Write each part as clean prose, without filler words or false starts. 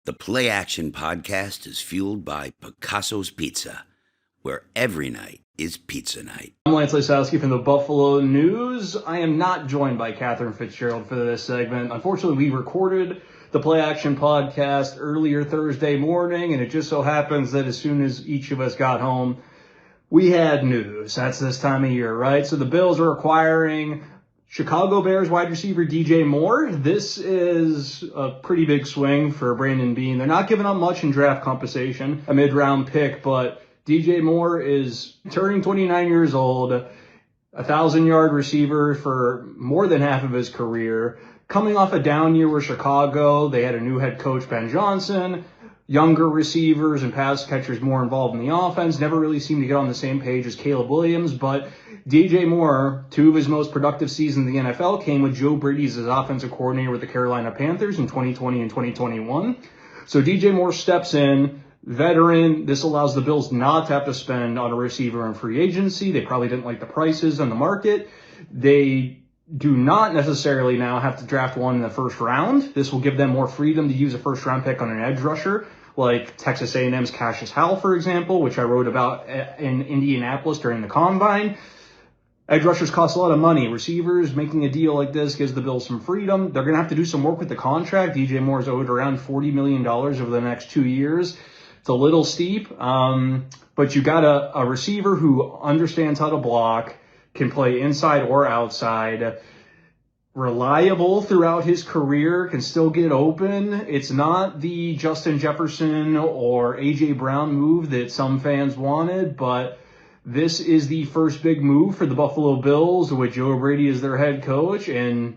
The Play Action podcast is fueled by Picasso's Pizza, where every night is pizza night. I'm Lance Lysowski from the Buffalo News. I am not joined by Katherine Fitzgerald for this segment. Unfortunately, we recorded the Play Action podcast earlier Thursday morning, and it just so happens that as soon as each of us got home, we had news. That's this time of year, right? So the Bills are acquiring Chicago Bears wide receiver DJ Moore. This is a pretty big swing for Brandon Beane. They're not giving up much in draft compensation, a mid-round pick, but DJ Moore is turning 29 years old, 1,000-yard receiver for more than half of his career. Coming off a down year with Chicago, they had a new head coach, Ben Johnson, younger receivers and pass catchers more involved in the offense. Never really seemed to get on the same page as Caleb Williams, but DJ Moore, two of his most productive seasons in the NFL, came with Joe Brady as his offensive coordinator with the Carolina Panthers in 2020 and 2021. So DJ Moore steps in, veteran. This allows the Bills not to have to spend on a receiver in free agency. They probably didn't like the prices on the market. They do not necessarily now have to draft one in the first round. This will give them more freedom to use a first-round pick on an edge rusher, like Texas A&M's Cassius Howell, for example, which I wrote about in Indianapolis during the Combine. Edge rushers cost a lot of money. Receivers, making a deal like this gives the Bills some freedom. They're going to have to do some work with the contract. DJ Moore is owed around $40 million over the next 2 years. It's a little steep, but you got a receiver who understands how to block, can play inside or outside, reliable throughout his career, can still get open. It's not the Justin Jefferson or A.J. Brown move that some fans wanted, but this is the first big move for the Buffalo Bills with Joe Brady as their head coach, and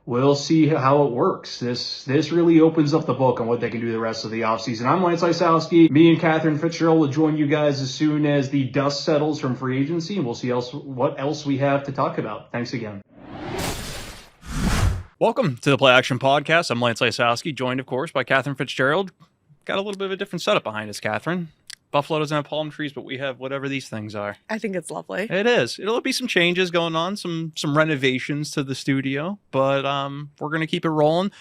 we'll see how it works. This really opens up the book on what they can do the rest of the offseason. I'm Lance Lysowski. Me and Katherine Fitzgerald will join you guys as soon as the dust settles from free agency, and we'll see what else we have to talk about. Thanks again. Welcome to the Play Action Podcast. I'm Lance Lysowski, joined, of course, by Katherine Fitzgerald. Got a little bit of a different setup behind us, Katherine. Buffalo doesn't have palm trees, but we have whatever these things are. I think it's lovely. It is. It'll be some changes going on, some renovations to the studio, but we're going to keep it rolling.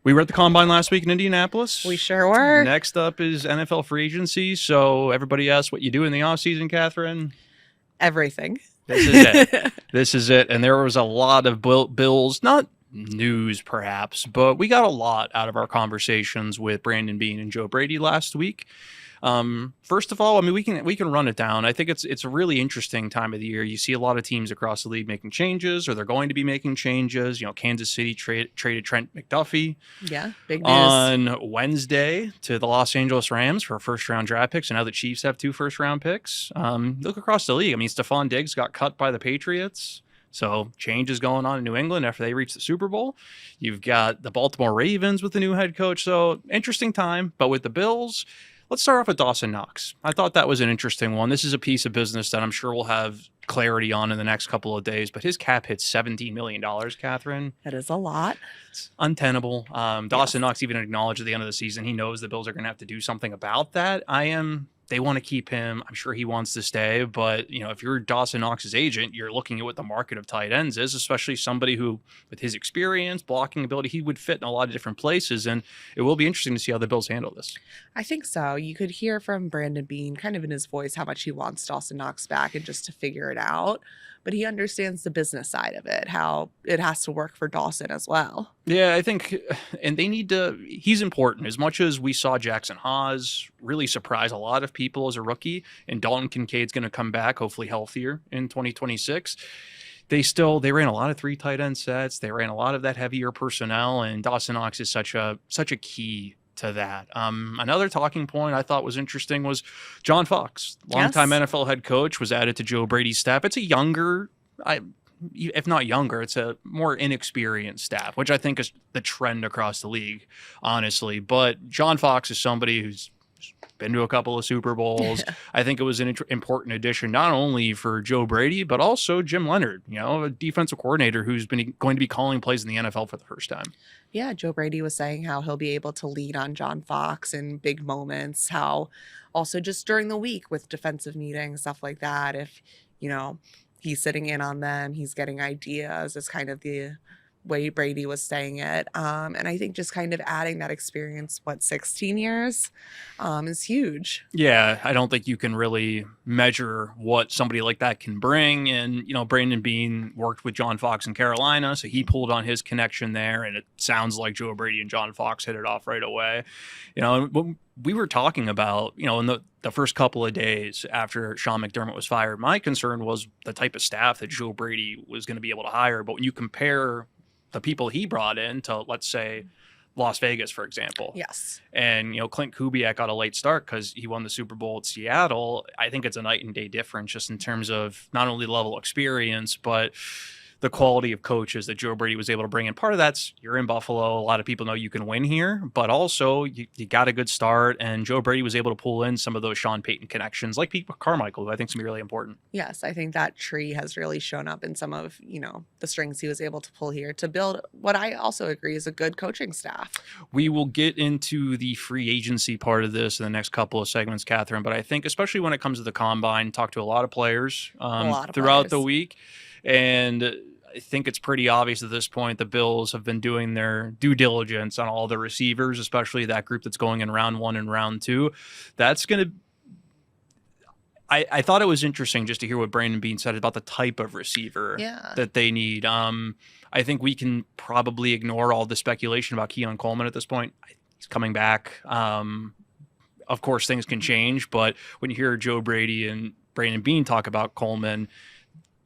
We were at the Combine last week in Indianapolis. We sure were. Next up is NFL free agency. So everybody asks what you do in the offseason, Katherine. Everything. This is it. This is it. And there was a lot of Bills, not news perhaps, but we got a lot out of our conversations with Brandon Beane and Joe Brady last week. First of all, I mean, we can run it down. I think it's a really interesting time of the year. You see a lot of teams across the league making changes, or they're going to be making changes. You know, Kansas City traded Trent McDuffie. Yeah, big news. On Wednesday to the Los Angeles Rams for first-round draft picks, and now the Chiefs have 2 first-round picks. Look across the league. I mean, Stephon Diggs got cut by the Patriots. So change is going on in New England after they reach the Super Bowl. You've got the Baltimore Ravens with the new head coach. So interesting time. But with the Bills, let's start off with Dawson Knox. I thought that was an interesting one. This is a piece of business that I'm sure we'll have clarity on in the next couple of days, but his cap hits $17 million, Katherine. That is a lot. It's untenable. Dawson Knox even acknowledged at the end of the season he knows the Bills are going to have to do something about that. They want to keep him. I'm sure he wants to stay, but you know, if you're Dawson Knox's agent, you're looking at what the market of tight ends is, especially somebody who, with his experience, blocking ability, he would fit in a lot of different places, and it will be interesting to see how the Bills handle this. I think so. You could hear from Brandon Beane kind of in his voice how much he wants Dawson Knox back and just to figure it out. But he understands the business side of it, how it has to work for Dawson as well. Yeah, I think, and they need to, he's important. As much as we saw Jackson Haas really surprise a lot of people as a rookie, and Dalton Kincaid's going to come back, hopefully healthier in 2026. They ran a lot of 3 tight end sets. They ran a lot of that heavier personnel, and Dawson Knox is such a key to that. Another talking point I thought was interesting was John Fox, longtime NFL head coach, was added to Joe Brady's staff. It's a younger, if not younger, it's a more inexperienced staff, which I think is the trend across the league, honestly. But John Fox is somebody who's been to a couple of Super Bowls. I think it was an important addition, not only for Joe Brady, but also Jim Leonhard, you know, a defensive coordinator who's going to be calling plays in the NFL for the first time. Yeah, Joe Brady was saying how he'll be able to lean on John Fox in big moments, how also just during the week with defensive meetings, stuff like that, if, you know, he's sitting in on them, he's getting ideas as kind of the way Brady was saying it. And I think just kind of adding that experience, 16 years, is huge. Yeah, I don't think you can really measure what somebody like that can bring. And, Brandon Beane worked with John Fox in Carolina, so he pulled on his connection there. And it sounds like Joe Brady and John Fox hit it off right away. When we were talking about, in the first couple of days after Sean McDermott was fired, my concern was the type of staff that Joe Brady was going to be able to hire. But when you compare the people he brought in to, let's say, Las Vegas, for example. Yes. And, Clint Kubiak got a late start because he won the Super Bowl at Seattle. I think it's a night and day difference just in terms of not only level of experience, but the quality of coaches that Joe Brady was able to bring in. Part of that's you're in Buffalo. A lot of people know you can win here, but also you got a good start. And Joe Brady was able to pull in some of those Sean Payton connections, like Pete Carmichael, who I think is going to be really important. Yes, I think that tree has really shown up in some of, the strings he was able to pull here to build what I also agree is a good coaching staff. We will get into the free agency part of this in the next couple of segments, Katherine, but I think especially when it comes to the combine, talk to a lot of players throughout the week. And I think it's pretty obvious at this point the Bills have been doing their due diligence on all the receivers, especially that group that's going in round 1 and round 2. That's going to I thought it was interesting just to hear what Brandon Beane said about the type of receiver that they need. I think we can probably ignore all the speculation about Keon Coleman at this point. He's coming back. Of course, things can change, but when you hear Joe Brady and Brandon Beane talk about Coleman,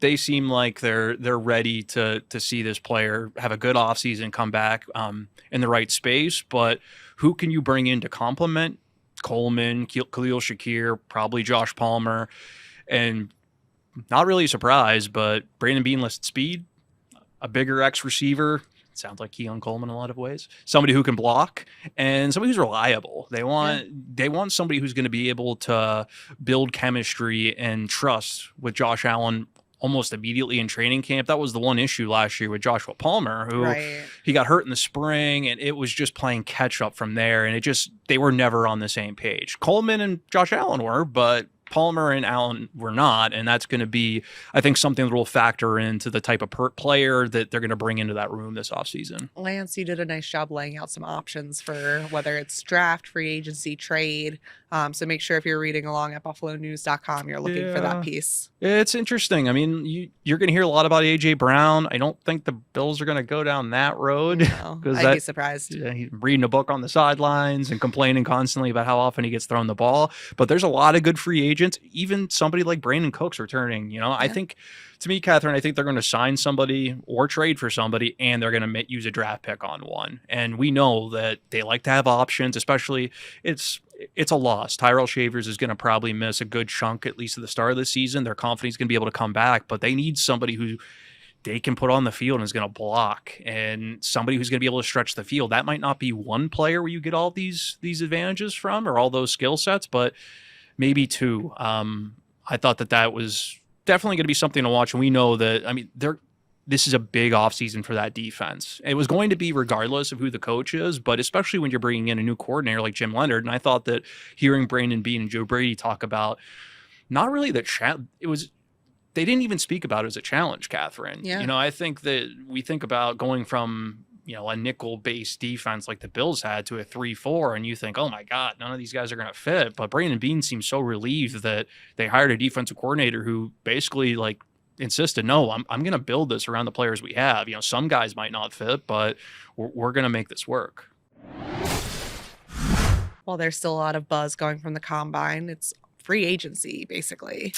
they seem like they're ready to see this player have a good offseason, come back in the right space. But who can you bring in to complement Coleman, Khalil Shakir, probably Josh Palmer? And not really surprised, but Brandon Beane listed speed, a bigger X receiver. Sounds like Keon Coleman in a lot of ways. Somebody who can block and somebody who's reliable. They want somebody who's going to be able to build chemistry and trust with Josh Allen almost immediately in training camp. That was the one issue last year with Joshua Palmer, who he got hurt in the spring, and it was just playing catch up from there. And they were never on the same page. Coleman and Josh Allen were, but Palmer and Allen were not, and that's going to be, I think, something that will factor into the type of player that they're going to bring into that room this offseason. Lance, you did a nice job laying out some options for whether it's draft, free agency, trade. So make sure if you're reading along at buffalonews.com, you're looking for that piece. It's interesting. I mean, you're going to hear a lot about A.J. Brown. I don't think the Bills are going to go down that road. No, I'd be surprised. He's reading a book on the sidelines and complaining constantly about how often he gets thrown the ball. But there's a lot of good free agents. Even somebody like Brandon Cooks returning. I think, to me, Katherine, I think they're going to sign somebody or trade for somebody, and they're going to use a draft pick on one. And we know that they like to have options, especially it's a loss. Tyrell Shavers is going to probably miss a good chunk, at least at the start of the season. They're confident he's going to be able to come back, but they need somebody who they can put on the field and is going to block, and somebody who's going to be able to stretch the field. That might not be one player where you get all these advantages from or all those skill sets, but maybe two. I thought that was definitely going to be something to watch. And we know that, this is a big offseason for that defense. It was going to be regardless of who the coach is, but especially when you're bringing in a new coordinator like Jim Leonhard. And I thought that hearing Brandon Beane and Joe Brady talk about not really they didn't even speak about it as a challenge, Katherine. Yeah. I think that we think about going from a nickel-based defense like the Bills had to a 3-4, and you think, oh my God, none of these guys are going to fit. But Brandon Beane seems so relieved that they hired a defensive coordinator who basically insisted, no, I'm going to build this around the players we have. Some guys might not fit, but we're going to make this work. Well, there's still a lot of buzz going from the combine. It's free agency, basically,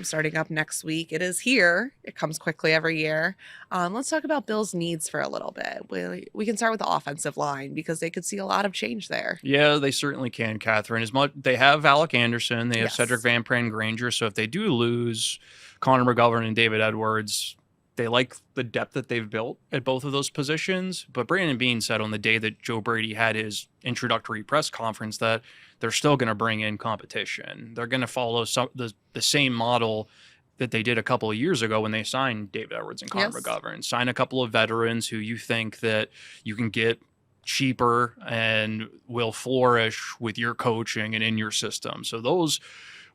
starting up next week. It is here. It comes quickly every year. Let's talk about Bill's needs for a little bit. We can start with the offensive line because they could see a lot of change there. Yeah, they certainly can, Katherine. They have Alec Anderson. They have Cedric Van Pran Granger. So if they do lose Connor McGovern and David Edwards, they like the depth that they've built at both of those positions. But Brandon Beane said on the day that Joe Brady had his introductory press conference that they're still going to bring in competition. They're going to follow the same model that they did a couple of years ago when they signed David Edwards and Connor McGovern. Sign a couple of veterans who you think that you can get cheaper and will flourish with your coaching and in your system. So those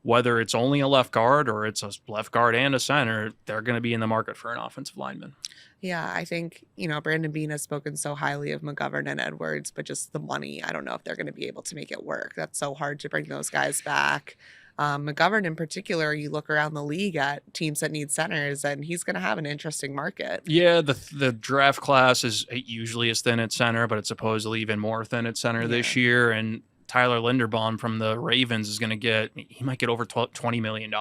whether it's only a left guard or it's a left guard and a center, they're going to be in the market for an offensive lineman. Yeah, I think, Brandon Beane has spoken so highly of McGovern and Edwards, but just the money, I don't know if they're going to be able to make it work. That's so hard to bring those guys back. McGovern in particular, you look around the league at teams that need centers, and he's going to have an interesting market. Yeah, the draft class is usually as thin at center, but it's supposedly even more thin at center this year. And Tyler Linderbaum from the Ravens is going to he might get over $20 million,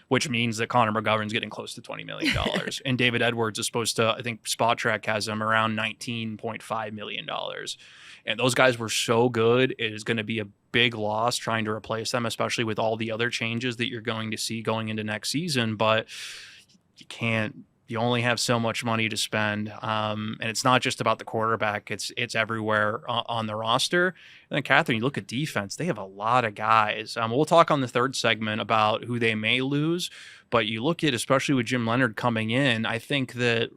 which means that Connor McGovern's getting close to $20 million. And David Edwards is supposed to, I think Spot Track has him around $19.5 million. And those guys were so good, it is going to be a big loss trying to replace them, especially with all the other changes that you're going to see going into next season. But you only have so much money to spend. And it's not just about the quarterback. It's everywhere on the roster. And then, Katherine, you look at defense, they have a lot of guys. We'll talk on the third segment about who they may lose. But you look at, especially with Jim Leonhard coming in, I think that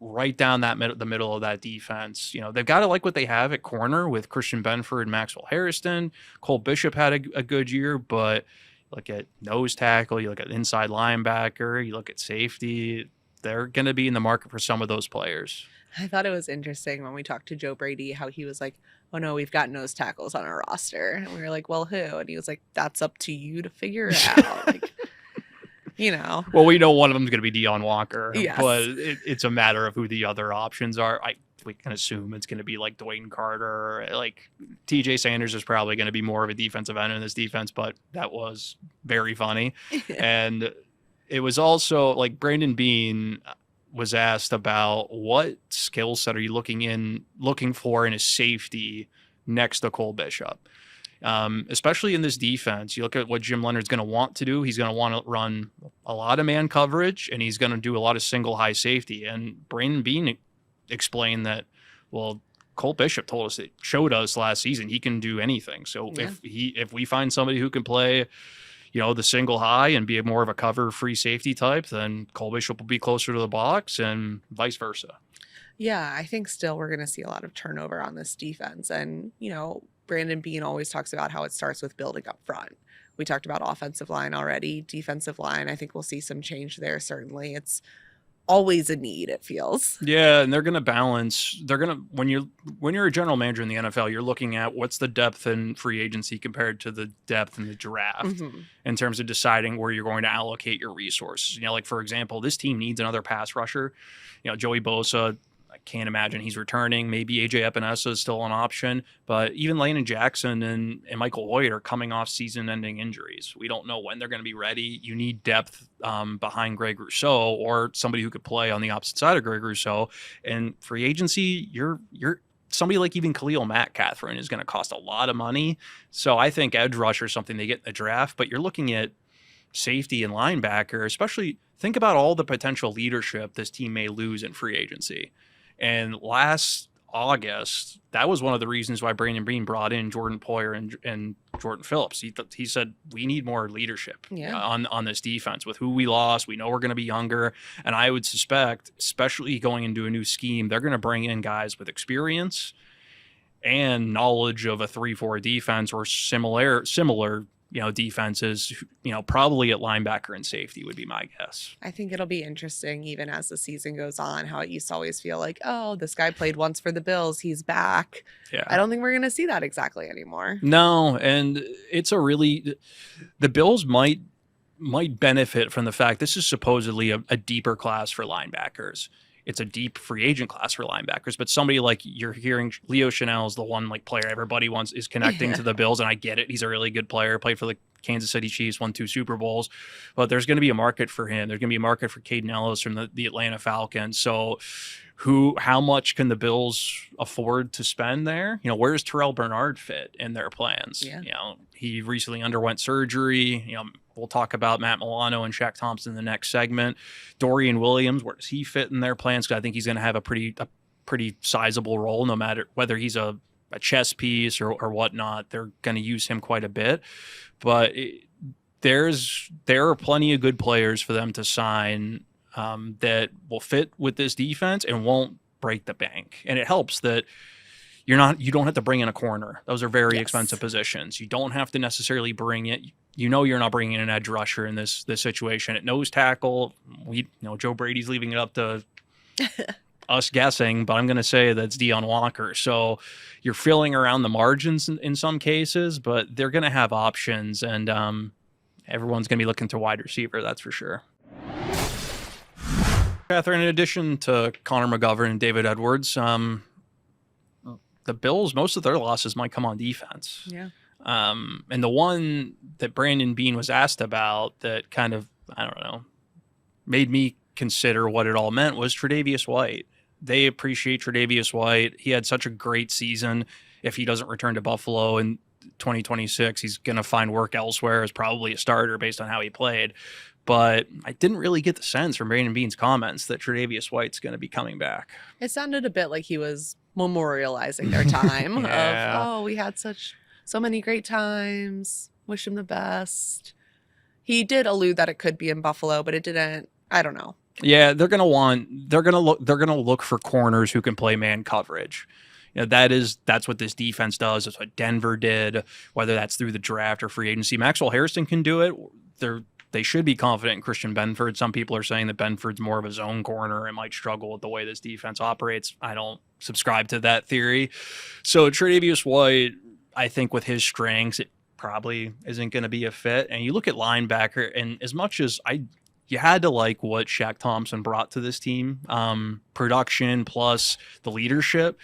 right down the middle of that defense, they've got to like what they have at corner with Christian Benford and Maxwell Harrison. Cole Bishop had a good year, but look at nose tackle, you look at inside linebacker, you look at safety, they're going to be in the market for some of those players. I thought it was interesting when we talked to Joe Brady, how he was like, oh no, we've got nose tackles on our roster. And we were like, well, who? And he was like, that's up to you to figure out. Well, we know one of them is going to be Deion Walker, yes. But it's a matter of who the other options are. We can assume it's going to be like Dwayne Carter, like TJ Sanders is probably going to be more of a defensive end in this defense, but that was very funny. And it was also like Brandon Beane was asked about what skill set are you looking for in a safety next to Cole Bishop. Especially in this defense, you look at what Jim Leonhard's going to want to do. He's going to want to run a lot of man coverage, and he's going to do a lot of single high safety. And Brandon Beane explained that, well, Cole Bishop showed us last season he can do anything. So if we find somebody who can play, the single high and be more of a cover free safety type, then Cole Bishop will be closer to the box and vice versa. Yeah, I think still we're going to see a lot of turnover on this defense. And, Brandon Beane always talks about how it starts with building up front. We talked about offensive line already, defensive line. I think we'll see some change there. Certainly. It's always a need, it feels. Yeah. And they're going to balance. When you're a general manager in the NFL, you're looking at what's the depth in free agency compared to the depth in the draft in terms of deciding where you're going to allocate your resources. Like, for example, this team needs another pass rusher. Joey Bosa, I can't imagine he's returning. Maybe AJ Epinesa is still an option, but even Landon Jackson and Michael Hoyt are coming off season-ending injuries. We don't know when they're going to be ready. You need depth behind Greg Rousseau or somebody who could play on the opposite side of Greg Rousseau. And free agency, you're somebody like even Khalil Mack, Katherine, is going to cost a lot of money. So I think edge rusher is something they get in the draft, but you're looking at safety and linebacker, especially think about all the potential leadership this team may lose in free agency. And last August, that was one of the reasons why Brandon Beane brought in Jordan Poyer and Jordan Phillips. He said, we need more leadership on this defense with who we lost. We know we're going to be younger. And I would suspect, especially going into a new scheme, they're going to bring in guys with experience and knowledge of a 3-4 defense or similar defenses, probably at linebacker and safety would be my guess. I think it'll be interesting even as the season goes on, how it used to always feel like, oh, this guy played once for the Bills, he's back. Yeah. I don't think we're going to see that exactly anymore. No, and the Bills might benefit from the fact this is supposedly a deeper class for linebackers. It's a deep free agent class for linebackers, but somebody like you're hearing Leo Chanel is the one player everybody wants is connecting to the Bills. And I get it. He's a really good player, played for the Kansas City Chiefs, won 2 Super Bowls, but there's going to be a market for him. There's going to be a market for Caden Ellis from the Atlanta Falcons. So how much can the Bills afford to spend there? Where does Terrell Bernard fit in their plans? Yeah. He recently underwent surgery. We'll talk about Matt Milano and Shaq Thompson in the next segment. Dorian Williams, where does he fit in their plans? Because I think he's going to have a pretty sizable role, no matter whether he's a chess piece or whatnot. They're going to use him quite a bit. But there are plenty of good players for them to sign that will fit with this defense and won't break the bank. And it helps that you don't have to bring in a corner. Those are very Yes. expensive positions. You don't have to necessarily bring it. You're not bringing in an edge rusher in this situation. At nose tackle, Joe Brady's leaving it up to us guessing, but I'm going to say that's Deion Walker. So you're filling around the margins in some cases, but they're going to have options, and everyone's going to be looking to wide receiver. That's for sure. Katherine, in addition to Connor McGovern and David Edwards, the Bills, most of their losses might come on defense. Yeah. And the one that Brandon Beane was asked about that kind of, I don't know, made me consider what it all meant was Tre'Davious White. They appreciate Tre'Davious White. He had such a great season. If he doesn't return to Buffalo in 2026, he's going to find work elsewhere as probably a starter based on how he played. But I didn't really get the sense from Brandon Beane's comments that Tre'Davious White's going to be coming back. It sounded a bit like he was memorializing their time Yeah. of, we had so many great times. Wish him the best. He did allude that it could be in Buffalo, but it didn't. I don't know. Yeah, they're gonna look for corners who can play man coverage. That's what this defense does. That's what Denver did, whether that's through the draft or free agency. Maxwell Harrison can do it. They should be confident in Christian Benford. Some people are saying that Benford's more of a zone corner and might struggle with the way this defense operates. I don't subscribe to that theory. So Tre'Davious White, I think with his strengths, it probably isn't going to be a fit. And you look at linebacker, and as much as you had to like what Shaq Thompson brought to this team, production plus the leadership.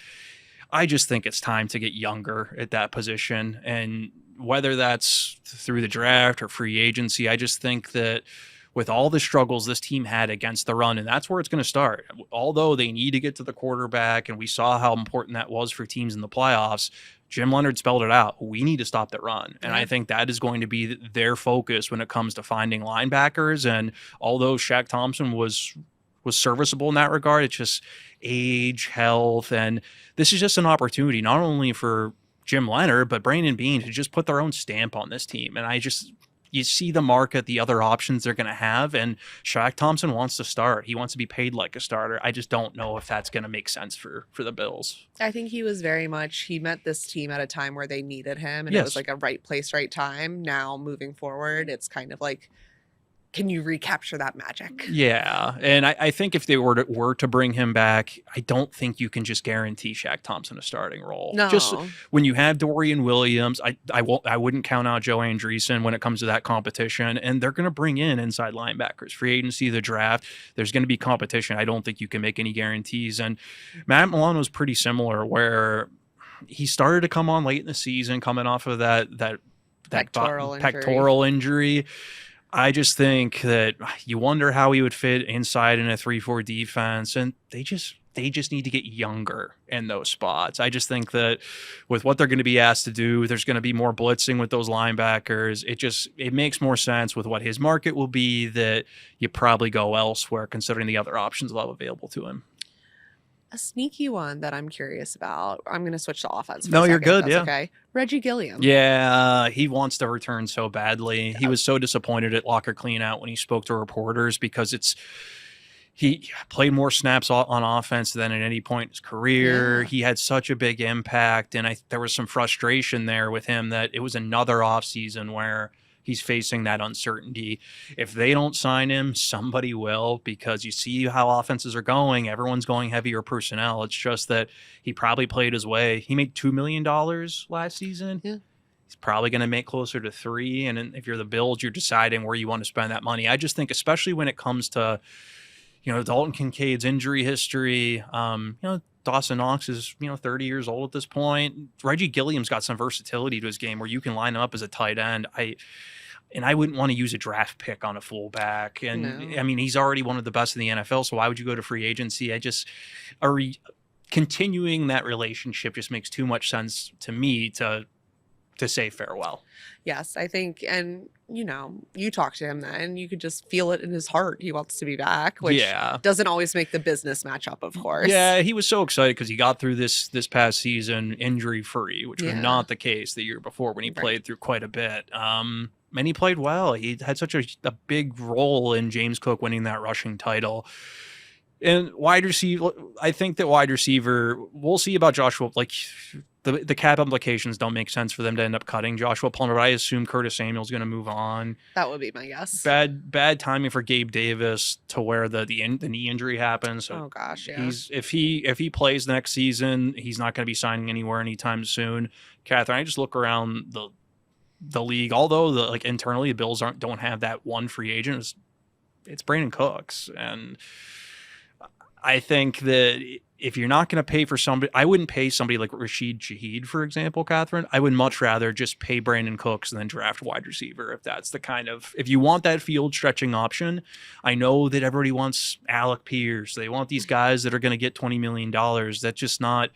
I just think it's time to get younger at that position. And whether that's through the draft or free agency, I just think that with all the struggles this team had against the run, and that's where it's going to start. Although they need to get to the quarterback, and we saw how important that was for teams in the playoffs, Jim Leonard spelled it out. We need to stop the run. And I think that is going to be their focus when it comes to finding linebackers. And although Shaq Thompson was serviceable in that regard, it's just age, health, and this is just an opportunity not only for Jim Leonard, but Brandon Beane to just put their own stamp on this team. And you see the market, the other options they're going to have, and Shaq Thompson wants to start. He wants to be paid like a starter. I just don't know if that's going to make sense for the Bills. I think he met this team at a time where they needed him, and it was like a right place, right time. Now moving forward, it's kind of like, can you recapture that magic? Yeah, and I think if they were to bring him back, I don't think you can just guarantee Shaq Thompson a starting role. No. Just when you have Dorian Williams, I wouldn't count out Joe Andreessen when it comes to that competition, and they're going to bring in inside linebackers. Free agency, the draft, there's going to be competition. I don't think you can make any guarantees. And Matt Milano was pretty similar, where he started to come on late in the season, coming off of that pectoral injury. I just think that you wonder how he would fit inside in a 3-4 defense, and they just need to get younger in those spots. I just think that with what they're going to be asked to do, there's going to be more blitzing with those linebackers. It makes more sense with what his market will be that you probably go elsewhere, considering the other options they'll have available to him. A sneaky one that I'm curious about. I'm going to switch to offense. No, you're good. Yeah. Okay. Reggie Gilliam. Yeah, he wants to return so badly. He was so disappointed at locker cleanout when he spoke to reporters because he played more snaps on offense than at any point in his career. Yeah. He had such a big impact, and there was some frustration there with him that it was another offseason where he's facing that uncertainty. If they don't sign him, somebody will, because you see how offenses are going. Everyone's going heavier personnel. It's just that he probably played his way. He made $2 million last season. Yeah. He's probably going to make closer to $3 million. And if you're the Bills, you're deciding where you want to spend that money. I just think, especially when it comes to, Dalton Kincaid's injury history, Dawson Knox is, 30 years old at this point. Reggie Gilliam's got some versatility to his game where you can line him up as a tight end. I wouldn't want to use a draft pick on a fullback. And No. I mean, he's already one of the best in the NFL. So why would you go to free agency? Continuing that relationship just makes too much sense to me to say farewell. Yes, I think, and you talk to him then, you could just feel it in his heart. He wants to be back, which doesn't always make the business match up, of course. Yeah, he was so excited because he got through this past season injury-free, which was not the case the year before when he played through quite a bit. And he played well. He had such a big role in James Cook winning that rushing title. And wide receiver, I think that wide receiver, we'll see about Joshua. Like the cap implications don't make sense for them to end up cutting Joshua Palmer, but I assume Curtis Samuel's going to move on. That would be my guess. Bad timing for Gabe Davis to where the knee injury happens. So oh gosh, yeah. if he plays next season, he's not going to be signing anywhere anytime soon. Katherine, I just look around the league. Although internally the Bills don't have that one free agent. It's Brandon Cooks, and I think that if you're not going to pay for somebody, I wouldn't pay somebody like Rashid Shaheed, for example, Katherine. I would much rather just pay Brandon Cooks and then draft wide receiver if that's the kind of, if you want that field stretching option. I know that everybody wants Alec Pierce. They want these guys that are going to get $20 million. That's just not,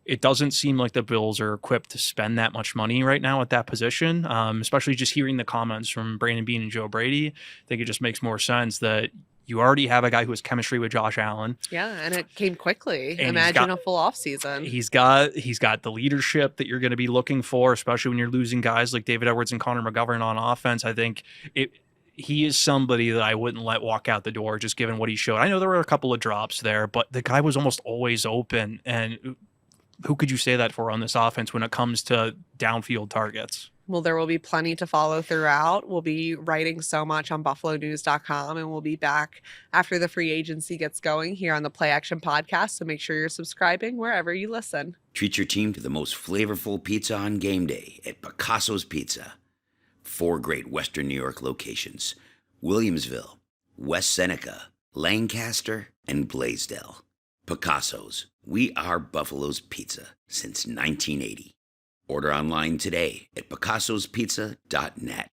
it doesn't seem like the Bills are equipped to spend that much money right now at that position, especially just hearing the comments from Brandon Beane and Joe Brady. I think it just makes more sense that you already have a guy who has chemistry with Josh Allen. Yeah, and it came quickly. And Imagine a full offseason. He's got the leadership that you're going to be looking for, especially when you're losing guys like David Edwards and Connor McGovern on offense. I think he is somebody that I wouldn't let walk out the door just given what he showed. I know there were a couple of drops there, but the guy was almost always open. And who could you say that for on this offense when it comes to downfield targets? Well, there will be plenty to follow throughout. We'll be writing so much on buffalonews.com, and we'll be back after the free agency gets going here on the Play Action podcast. So make sure you're subscribing wherever you listen. Treat your team to the most flavorful pizza on game day at Picasso's Pizza. 4 great Western New York locations: Williamsville, West Seneca, Lancaster, and Blaisdell. Picasso's. We are Buffalo's Pizza since 1980. Order online today at picassospizza.net.